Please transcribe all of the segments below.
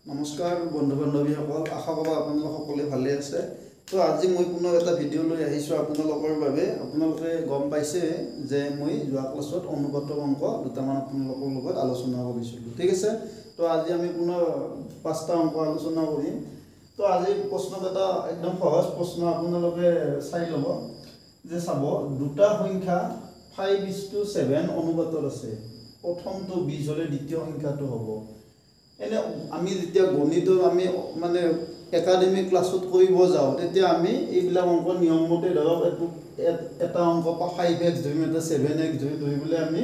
নমস্কাৰ বন্ধু বান্ধৱীসকল, আশা কৰোঁ আপোনালোক সকলোৱে ভালে আছে। তো আজি মই পুনৰ এটা ভিডিঅ' লৈ আহিছোঁ আপোনালোকৰ বাবে। আপোনালোকে গম পাইছে যে মই যোৱা ক্লাছত অনুপাতৰ অংক দুটামান আপোনালোকৰ লগত আলোচনা কৰিছিলোঁ, ঠিক আছে। তো আজি আমি পুনৰ 5টা অংক আলোচনা কৰিম। তো আজি প্ৰশ্ন এটা একদম সহজ প্ৰশ্ন, আপোনালোকে চাই ল'ব যে চাব, দুটা সংখ্যা 5:7 অনুপাতত আছে। প্ৰথমটো 20 হ'লে দ্বিতীয় সংখ্যাটো হ'ব। এনে আমি যেতিয়া গণিতৰ আমি মানে একাডেমিক ক্লাছত কৰিব যাওঁ, তেতিয়া আমি এইবিলাক অংক নিয়ম মতে ধৰক এটা অংক 5x ধৰিম, এটা 7x ধৰিবলৈ আমি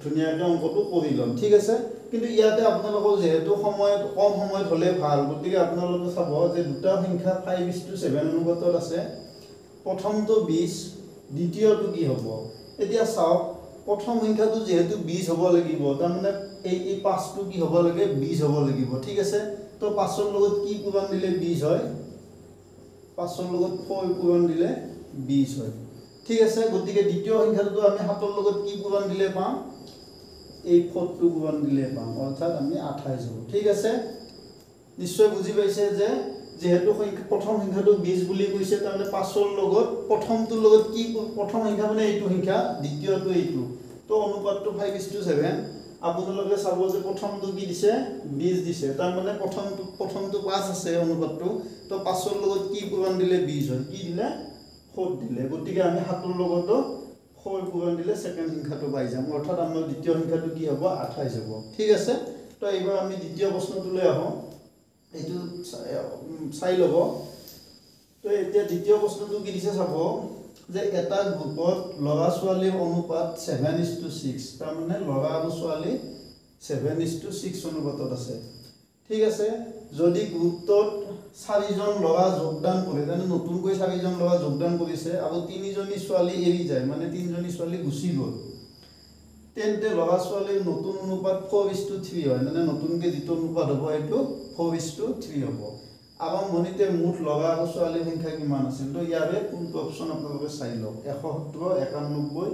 ধুনীয়াকৈ অংকটো কৰি ল'ম, ঠিক আছে। কিন্তু ইয়াতে আপোনালোকৰ যিহেতু কম সময়ত হ'লে ভাল, গতিকে আপোনালোকে চাব যে দুটা সংখ্যা 5:7 অনুপাতত আছে। প্ৰথমটো 20, দ্বিতীয়টো কি হ'ব? এতিয়া চাওক, প্ৰথম সংখ্যাটো যিহেতু 20 হ'ব লাগিব, তাৰমানে এই 5টো কি হ'ব লাগে? 20 হ'ব লাগিব, ঠিক আছে। তো 5ৰ লগত কি পূৰণ দিলে 20 হয়? 5ৰ লগত 4 পূৰণ দিলে 20 হয়, ঠিক আছে। গতিকে দ্বিতীয় সংখ্যাটো আমি 7ৰ লগত কি পূৰণ দিলে পাম? এই 4টো পূৰণ দিলে পাম, অৰ্থাৎ আমি 28 হ'ব, ঠিক আছে। নিশ্চয় বুজি পাইছে যে যেহেতু প্ৰথম সংখ্যাটো 20 বুলি কৈছে, তাৰমানে 5ৰ লগত প্ৰথমটোৰ লগত কি, প্ৰথম সংখ্যা মানে এইটো সংখ্যা, দ্বিতীয়টো এইটো। তো অনুপাতটো 5:7। আপোনালোকে চাব যে প্ৰথমটো কি দিছে? 20 দিছে, তাৰমানে প্ৰথমটো 5 আছে অনুপাতটো। তো 5ৰ লগত কি পূৰণ দিলে 20 হয়? কি দিলে? 4 দিলে। গতিকে আমি 7ৰ লগতো 4 পূৰণ দিলে ছেকেণ্ড সংখ্যাটো পাই যাম, অৰ্থাৎ আমাৰ দ্বিতীয় সংখ্যাটো কি হ'ব? 28 হ'ব, ঠিক আছে। তো এইবাৰ আমি দ্বিতীয় প্ৰশ্নটোলৈ আহোঁ, এইটো চাই ল'ব। তো এতিয়া দ্বিতীয় প্ৰশ্নটো কি দিছে চাব, যে এটা গ্ৰুপত ল'ৰা ছোৱালীৰ অনুপাত 7:6, তাৰমানে ল'ৰা আৰু ছোৱালী 7:6 অনুপাতত আছে, ঠিক আছে। যদি গ্ৰুপটোত 4জন ল'ৰা যোগদান কৰে, তাৰমানে নতুনকৈ 4জন ল'ৰা যোগদান কৰিছে আৰু 3জনী ছোৱালী এৰি যায়, মানে 3জনী ছোৱালী গুচি গ'ল, তেন্তে ল'ৰা ছোৱালীৰ নতুন অনুপাত 4:3 হয়, মানে নতুনকৈ যিটো অনুপাত হ'ব সেইটো 4:3 হ'ব। আৰম্ভণিতে মুঠ ল'ৰা আৰু ছোৱালীৰ সংখ্যা কিমান আছিল? তো ইয়াৰে কোনটো অপশ্যন আপোনালোকে চাই লওক, 71, 91,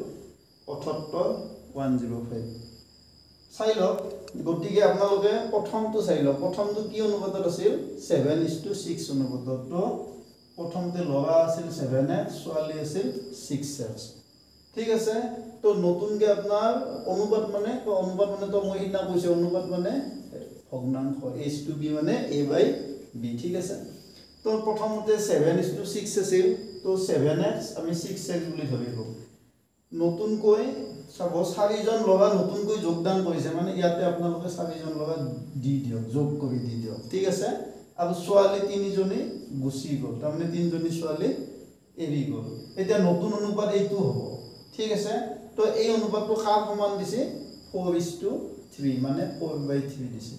78, 105 চাই লওক। গতিকে আপোনালোকে প্ৰথমটো চাই লওক, প্ৰথমটো কি অনুপাতত আছিল? 7:6 অনুপাতত। তো প্ৰথমতে ল'ৰা আছিল 7x, ছোৱালী আছিল 6x, ঠিক আছে। তো নতুনকৈ আপোনাৰ অনুপাত মানে তো মই সিদিনা কৈছোঁ, অনুপাত মানে ভগ্নাংশ, h/b মানে a/b, ঠিক আছে। তো প্ৰথমতে 7:6 আছিল, তো 7x আমি 6x বুলি ধৰিলোঁ। নতুনকৈ চাব 4জন ল'ৰা নতুনকৈ যোগদান কৰিছে, মানে ইয়াতে আপোনালোকে 4জন ল'ৰা দি দিয়ক, যোগ কৰি দি দিয়ক, ঠিক আছে। আৰু ছোৱালী 3জনী গুচি গ'ল, তাৰমানে 3জনী ছোৱালী এৰি গ'ল। এতিয়া নতুন অনুপাত এইটো হ'ব, ঠিক আছে। তো এই অনুপাতটো কাৰ সমান দিছে? 4:3, মানে 4/3 দিছে,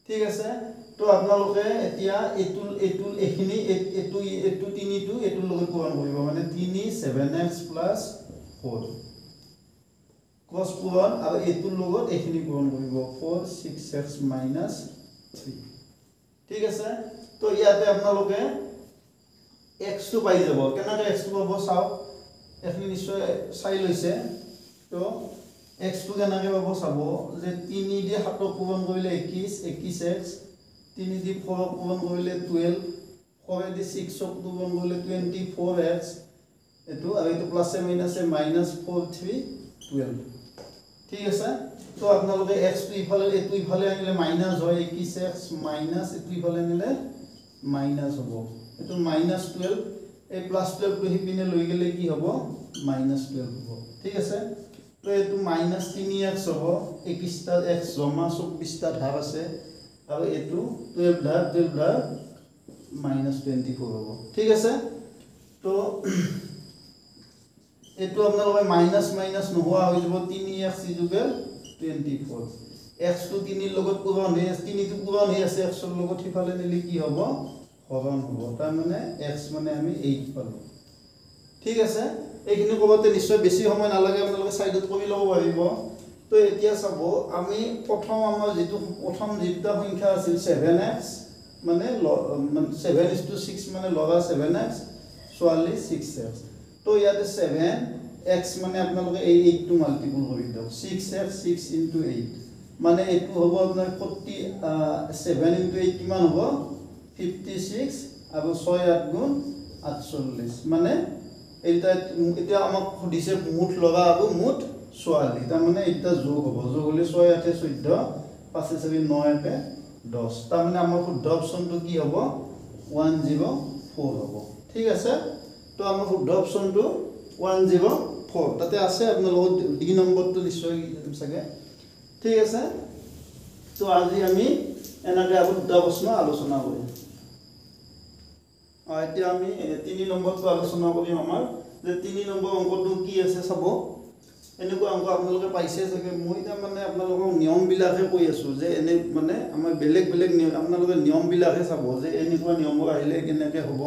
ঠিক আছে। তো আপোনালোকে এতিয়া এইখিনি এইটো 3টো এইটোৰ লগত পূৰণ কৰিব, মানে 3 7x + 4 ক্ৰছ পূৰণ, আৰু এইটোৰ লগত এইখিনি পূৰণ কৰিব, 4 6x - 3, ঠিক আছে। তো ইয়াতে আপোনালোকে xটো পাই যাব। কেনেকৈ xটো পাব চাওক, এইখিনি নিশ্চয় চাই লৈছে। তো xটো কেনেকৈ পাব চাব, যে 3 দি 7ক পূৰণ কৰিলে 21x, 3 দি 4ক পূৰণ কৰিলে 12, 4 দি 6ক পূৰণ কৰিলে 24x, এইটো আৰু এইটো প্লাছে মাইনাছে -4 3 12, ঠিক আছে। তো আপোনালোকে xটো ইফালে এইটো ইফালে আনিলে মাইনাছ হয়, 21x মাইনাছ এইটো ইফালে আনিলে মাইনাছ হ'ব, এইটো -12, এই +12টো সিপিনে লৈ গ'লে কি হ'ব? -12 হ'ব, ঠিক আছে। তো এইটো -3x হ'ব, 21টা x জমা 24টা ধাৰ আছে, আৰু এইটো 12 ধাৰ -24 হ'ব, ঠিক আছে। তো এইটো আপোনালোকে মাইনাছ নোহোৱা হৈ যাব, 3x = 24, xটো 3ৰ লগত পূৰণ হৈ আছে, 3টো পূৰণ হৈ আছে xৰ লগত, সিফালে নিলে কি হ'ব? হৰণ হ'ব, তাৰমানে x মানে আমি 8 পালোঁ, ঠিক আছে। এইখিনি ক'বতে নিশ্চয় বেছি সময় নালাগে, আপোনালোকে চাইডত কৰি ল'ব পাৰিব। তো এতিয়া চাব, আমি আমাৰ প্ৰথম যিটা সংখ্যা আছিল 7x, মানে 7:6 মানে ল'ৰা 7x, ছোৱালী 6x। তো ইয়াতে 7x মানে আপোনালোকে এই 8টো মাল্টিপুল কৰি দিয়ক, 6x 6 × 8 মানে এইটো হ'ব আপোনাৰ 47 * 8 কিমান হ'ব 56 আৰু 6 8 গুণ 48 মানে এতিয়া আমাক সুধিছে মুঠ ল'ৰা আৰু মুঠ ছোৱালী তাৰ মানে এটা যোগ হ'ব যোগ হ'লে 6 8 14 5 4 9 1 10 তাৰ মানে আমাৰ শুদ্ধ অপচনটো কি হ'ব 104 হ'ব ঠিক আছে তো আমাৰ শুদ্ধ অপচনটো 104 তাতে আছে আপোনালোকৰ ডি নম্বৰটো নিশ্চয় চাগে ঠিক আছে তো আজি আমি এনেকৈ আৰু দুটা প্ৰশ্ন আলোচনা কৰিম এতিয়া আমি 3 নম্বৰটো আলোচনা কৰিম আমাৰ যে 3 নম্বৰ অংকটো কি আছে চাব এনেকুৱা অংক আপোনালোকে পাইছে চাগে মই তাৰ মানে আপোনালোকক নিয়মবিলাকে কৈ আছো যে এনে মানে আমাৰ বেলেগ বেলেগ নিয়ম আপোনালোকে নিয়মবিলাকে চাব যে এনেকুৱা নিয়ম আহিলে কেনেকৈ হ'ব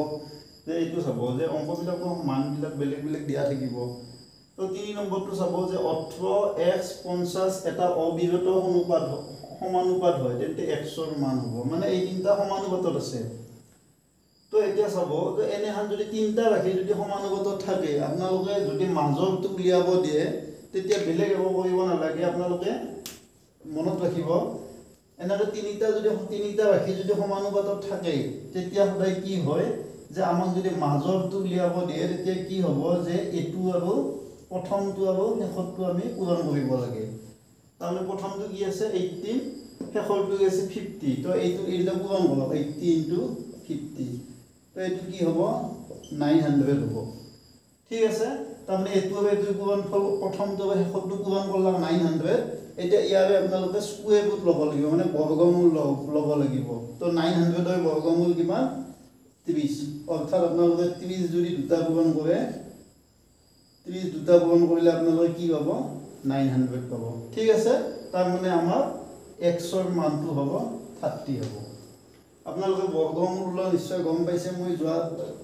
যে এইটো চাব যে অংকবিলাকৰ মানবিলাক বেলেগ বেলেগ দিয়া থাকিব তো 3 নম্বৰটো চাব যে 18x 50 এটা অবিৰত সমানুপাত হয় তেন্তে x ৰ মান হ'ব মানে এই তিনটা সমানুপাতত আছে তো এতিয়া চাব তো এনেহান যদি তিনটা ৰাখি যদি সমানুপাতত থাকে আপোনালোকে যদি মাজৰটো উলিয়াব দিয়ে তেতিয়া বেলেগ একো কৰিব নালাগে আপোনালোকে মনত ৰাখিব এনেকৈ তিনিটা ৰাখি যদি সমানুপাতত থাকে তেতিয়া সদায় কি হয় যে আমাক যদি মাজৰটো উলিয়াব দিয়ে তেতিয়া কি হ'ব যে এইটো আৰু প্ৰথমটো আৰু শেষৰটো আমি পূৰণ কৰিব লাগে তাৰমানে প্ৰথমটো কি আছে 18 শেষৰটো আছে 50 তো এইটো পূৰণ কৰক 80 * 50 তো এইটো কি হ'ব 900 হ'ব ঠিক আছে তাৰমানে এইটো পূৰণ প্ৰথমটো আৰু শেষৰটো পূৰণ কৰলাক 900 এতিয়া ইয়াৰে আপোনালোকে স্কুৱেৰ ৰুট ল'ব লাগিব মানে বৰ্গমূল ল'ব লাগিব তো 900 ৰ বৰ্গমূল কিমান 30 অৰ্থাৎ আপোনালোকে 30 যদি দুটা পূৰণ কৰে 30 দুটা পূৰণ কৰিলে আপোনালোকে কি পাব 900 পাব ঠিক আছে তাৰ মানে আমাৰ x ৰ মানটো হ'ব 30 হ'ব আপোনালোকে বৰ্গমূল উলিওৱা নিশ্চয় গম পাইছে মই যোৱা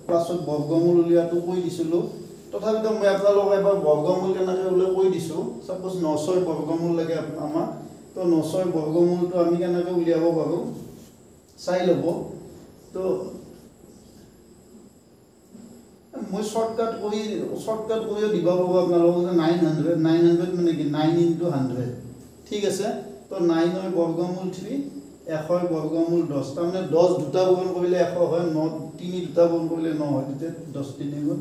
ক্লাছত বৰ্গমূল উলিওৱাটো কৈ দিছিলোঁ তথাপিতো মই আপোনালোকক এবাৰ বৰ্গমূল কেনেকৈ উলিয়াই কৈ দিছোঁ সাপোজ 900 ৰ বৰ্গমূল লাগে আমাক তো 900 ৰ বৰ্গমূলটো আমি কেনেকৈ উলিয়াব পাৰোঁ চাই ল'ব তো মই শৰ্টকাট কৰি দিব পাব আপোনালোকক 900 মানে কি 9 * 100 ঠিক আছে তো 9 ৰ বৰ্গমূল 3 1 ৰ বৰ্গমূল 10 তাৰমানে 10 দুটা পূৰণ কৰিলে 100 হয় 9 3 দুটা পূৰণ কৰিলে 9 হয় তেতিয়া 10 * 3 =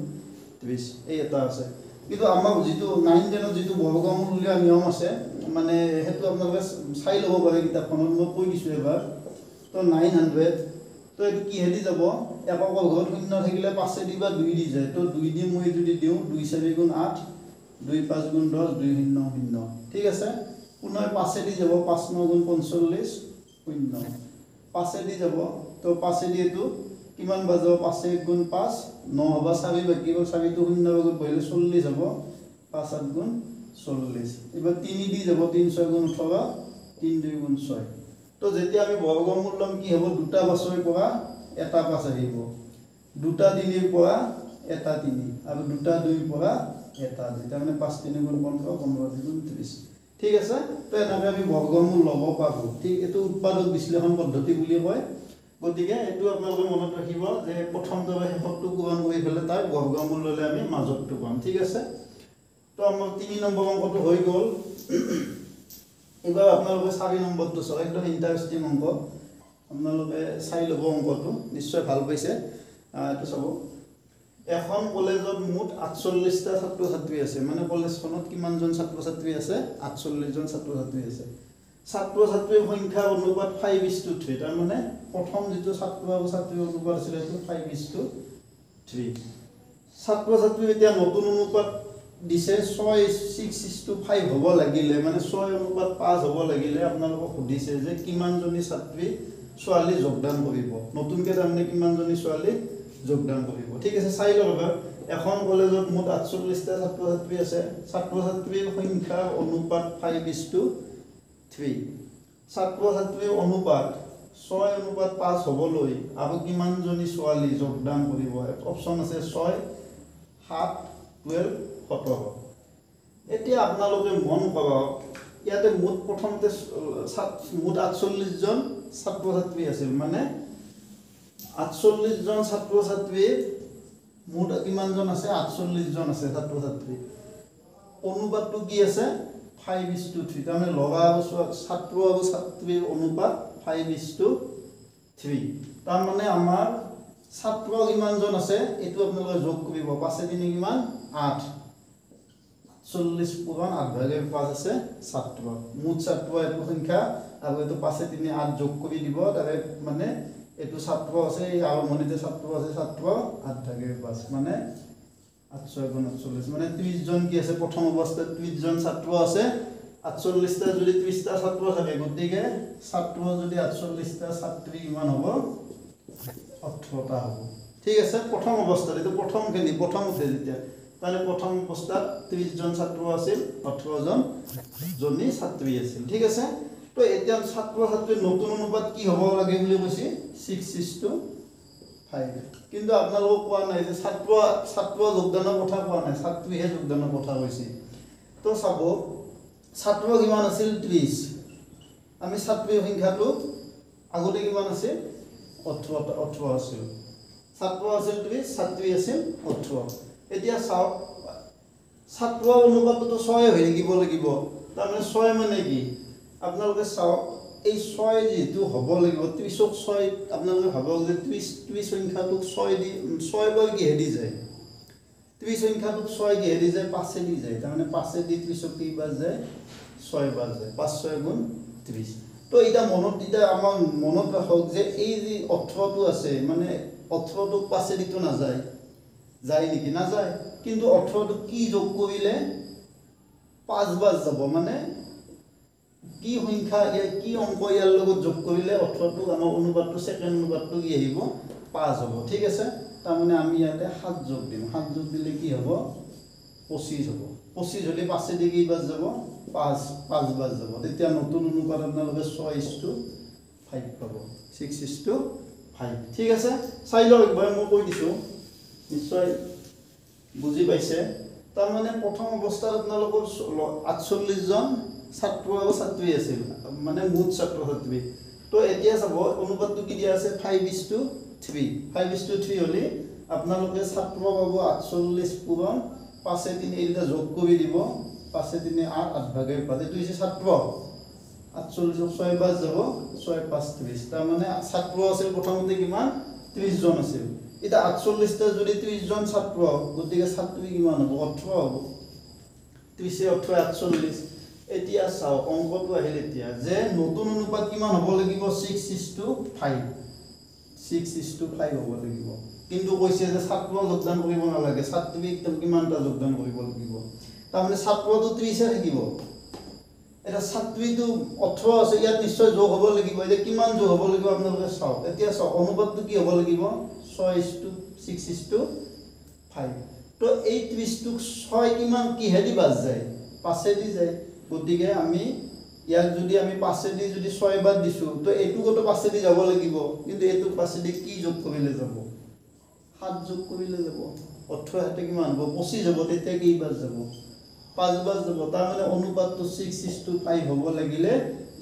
30 এই এটা আছে কিন্তু আমাৰ যিটো 9 10 ৰ যিটো বৰ্গমূল উলিওৱা নিয়ম আছে মানে হেতু আপোনালোকে চাই ল'ব পাৰে কিতাপখনত মই কৈ দিছোঁ এবাৰ তো 900 তো এইটো কি হেদি যাব একক ঘৰত শূন্য থাকিলে 5 দি বা 2 দি যায় তো 2 দি মই যদি দিওঁ 2 4 গুণ 8 2 5 গুণ 10 2 0 0 ঠিক আছে পুনৰ 5 দি যাব 5 9 গুণ 45 0 5 দি যাব তো 5 দি এটো কিমান বাজব 5 গুণ 5 9 হ'ব 4 বাকি 4 টো 0 লগত বহিলে 40 হ'ব 5 8 গুণ 40 এবাৰ 3 দি যাব 3 6 গুণ 18 3 2 গুণ 6 তো যেতিয়া আমি বৰ্গমূল লম কি হ'ব দুটা পাছৰ পৰা এটা পাছ আহিব দুটা 3 ৰ পৰা এটা 3 আৰু দুটা 2 ৰ পৰা এটা 2 তাৰ মানে 5 3 গুণ 15 15 গুণ 30 ঠিক আছে তো এনেকৈ আমি বৰ্গমূল ল'ব পাৰোঁ ঠিক এইটো উৎপাদক বিশ্লেষণ পদ্ধতি বুলি কয় গতিকে এইটো আপোনালোকে মনত ৰাখিব যে প্ৰথমটো আৰু শেষৰটো পূৰণ কৰি পেলাই তাৰ বৰ্গমূল ল'লে আমি মাজৰটো পাম ঠিক আছে তো আমাৰ 3 নম্বৰ অংকটো হৈ গ'ল এবাৰ আপোনালোকে 4 নম্বৰটো চাওক একদম ইণ্টাৰেষ্টিং অংক আপোনালোকে চাই ল'ব অংকটো নিশ্চয় ভাল পাইছে এইটো চাব এখন কলেজত মুঠ 48টা ছাত্ৰ ছাত্ৰী আছে মানে কলেজখনত কিমানজন ছাত্ৰ ছাত্ৰী আছে 48 জন ছাত্ৰ ছাত্ৰী আছে ছাত্ৰ ছাত্ৰীৰ সংখ্যা অনুপাত 5:3 তাৰ মানে প্ৰথম যেটো ছাত্ৰ আৰু ছাত্ৰীৰ অনুপাত আছিল সেইটো 5:3 ছাত্ৰ ছাত্ৰী এতিয়া নতুন অনুপাত দিছে 6:5 হ'ব লাগিলে মানে 6:5 হ'ব লাগিলে আপোনালোকক সুধিছে যে কিমানজনী ছাত্ৰী ছোৱালী যোগদান কৰিব নতুনকৈ তাৰমানে কিমানজনী ছোৱালী যোগদান কৰিব ঠিক আছে চাই লওক এখন কলেজত মুঠ 48টা ছাত্ৰ ছাত্ৰী আছে ছাত্ৰ ছাত্ৰীৰ সংখ্যাৰ অনুপাত 5:3 ছাত্ৰ ছাত্ৰীৰ অনুপাত 6:5 হ'বলৈ আৰু কিমানজনী ছোৱালী যোগদান কৰিব অপচন আছে 6 7 12 17 এতিয়া আপোনালোকে মন কৰক ইয়াতে মুঠ প্ৰথমতে মুঠ 48 জন ছাত্ৰ ছাত্ৰী আছিল মানে 48 জন ছাত্ৰ ছাত্ৰীৰ মুঠ কিমানজন আছে 48 জন আছে ছাত্ৰ ছাত্ৰী অনুপাতটো কি আছে 5:3 তাৰমানে লগা ছাত্ৰ আৰু ছাত্ৰীৰ অনুপাত 5:3 তাৰমানে আমাৰ ছাত্ৰ কিমানজন আছে এইটো আপোনালোকে যোগ কৰিব 5 3 কিমান 8 40 পূৰণ 8/5 আছে ছাত্ৰ মুঠ ছাত্ৰ এইটো সংখ্যা আৰু এইটো 5 3 8 যোগ কৰি দিব তাৰে মানে এইটো ছাত্ৰ আছে আৰু মনিতে ছাত্ৰ আছে ছাত্ৰ 8/5 মানে 8 6 48 মানে 30 জন কি আছে প্ৰথম অৱস্থাত 30 জন ছাত্ৰ আছে 48 টা যদি 30 টা ছাত্ৰ থাকে গতিকে ছাত্ৰ যদি 48 টা ছাত্ৰী কিমান হ'ব 18 টা হ'ব ঠিক আছে প্ৰথম অৱস্থাত এটো প্ৰথম খেলি প্ৰথম উঠে যেতিয়া তাহলে প্ৰথম অৱস্থাত 30 জন ছাত্ৰ আছিল 18 জন জনী ছাত্ৰী আছিল ঠিক আছে তো এতিয়া ছাত্ৰ ছাত্ৰীৰ নতুন অনুপাত কি হ'ব লাগে বুলি কৈছি 6:5 কিন্তু আপোনালোক কোৱা নাই যে ছাত্ৰ যোগদানৰ কথা কোৱা নাই ছাত্ৰীহে যোগদানৰ কথা কৈছি তো চাব ছাত্ৰ কিমান আছিল 30 আমি ছাত্ৰীৰ সংখ্যাটো আগতে কিমান আছিল 18 আছিল ছাত্ৰ আছিল 30 ছাত্ৰী আছিল 18 এতিয়া চাও ছাত্ৰ অনুপাতটো 6 হৈ থাকিব লাগিব তাৰমানে 6 মানে কি আপোনালোকে চাও এই 6 যেটো হ'ব লাগিব 30ক 6 আপোনালোকে ভাবক যে 30 সংখ্যাটোক 6 দি 6 বাৰ কি হেদি যায় 30 সংখ্যাটোক 6 কি হেদি যায় 5 দি যায় তাৰমানে 5 দি 30ক কি বাৰ যায় 6 বাৰ যায় 5 6 গুণ 30 তো এটা আমাৰ মনত ৰাখক যে এই যে 18 টো আছে মানে 18 টো 5 দিটো না যায় যায় নেকি না যায় কিন্তু 18 টো কি যোগ কৰিলে 5 বাৰ যাব মানে কি সংখ্যা কি অংক ইয়াৰ লগত যোগ কৰিলে 18 টো আমাৰ অনুপাতটো সেকেন্ড অনুপাতটো কি আহিব 5 হ'ব ঠিক আছে তাৰ মানে আমি ইয়াতে 7 যোগ দিম 7 যোগ দিলে কি হ'ব 25 হ'ব 25 হলে 5 দি কি বাৰ যাব 5 বাৰ যাব তেতিয়া নতুন অনুপাত আপোনালোকে 6:5 পাব 6:5 ঠিক আছে চাই লওক একবাৰ মই কৈ দিছো নিশ্চয় বুজি পাইছে তাৰ মানে প্ৰথম অৱস্থাত আপোনালোকৰ 48 জন ছাত্ৰ আৰু ছাত্ৰী আছিল মানে মুঠ ছাত্ৰ ছাত্ৰী তো এতিয়া চাব অনুপাতটো কি দিয়া আছে 5:3 5:3 হলি আপোনালোকে ছাত্ৰ পাব 48 পূৰণ 5 3 এইটা যোগ কৰি দিব 5 3 8 8/5 এইটো হৈছে ছাত্ৰ 48 6 বাৰ যাব 6 5 30 তাৰ মানে ছাত্ৰ আছিল প্ৰথমতে কিমান 30 জন আছিল এটা 48 টা যদি 30 জন ছাত্ৰ গতিকে ছাত্ৰী কিমান হ'ব 18 হ'ব 30 18 48 এতিয়া চাও অংকটো আহিল এতিয়া যে নতুন অনুপাত কিমান হ'ব লাগিব 6:5 6:5 হ'ব লাগিব কিন্তু কৈছে যে ছাত্ৰ যোগদান কৰিব নালাগে ছাত্ৰী কিমানটা যোগদান কৰিব লাগিব তাৰ মানে ছাত্ৰটো 30 এ থাকিব এটা ছাত্ৰীটো 18 আছে ইয়াত নিশ্চয় যোগ হ'ব লাগিব এতিয়া কিমান যোগ হ'ব লাগিব আপোনালোকে চাও এতিয়া চাও অনুপাতটো কি হ'ব লাগিব 6:5 তো এই 30 টো 6 কিমান কি হেদি বাজ যায় 5 দি যায় গতিকে আমি ইয়াক যদি আমি 5 দি যদি 6 বাৰ দিছো তো এইটো কত 5 দি যাব লাগিব কিন্তু এইটো 5 দি কি যোগ কৰিলে যাব 7 যোগ কৰিলে যাব 18 হাতে কিমান হ'ব 25 হ'ব তেতিয়া কি বাৰ যাব 5 বাৰ যাব তাৰ মানে অনুপাতটো 6:5 হ'ব লাগিলে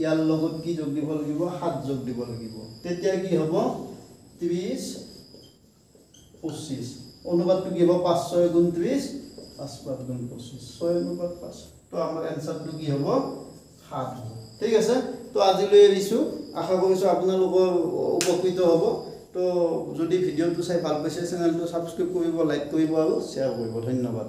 ইয়াৰ লগত কি যোগ দিব লাগিব 7 যোগ দিব লাগিব তেতিয়া কি হ'ব 30 25 অনুপাতটো কি হ'ব 5 6 গুণ 30 5 5 গুণ 25 6:5 তো আমাৰ এনসারটো কি হ'ব 7 হ'ব ঠিক আছে তো আজিলৈ এৰিছো আশা কৰিছো আপোনালোকৰ উপকৃত হ'ব তো যদি ভিডিওটো চাই ভাল পাইছে চেনেলটো সাবস্ক্ৰাইব কৰিব লাইক কৰিব আৰু শেয়াৰ কৰিব ধন্যবাদ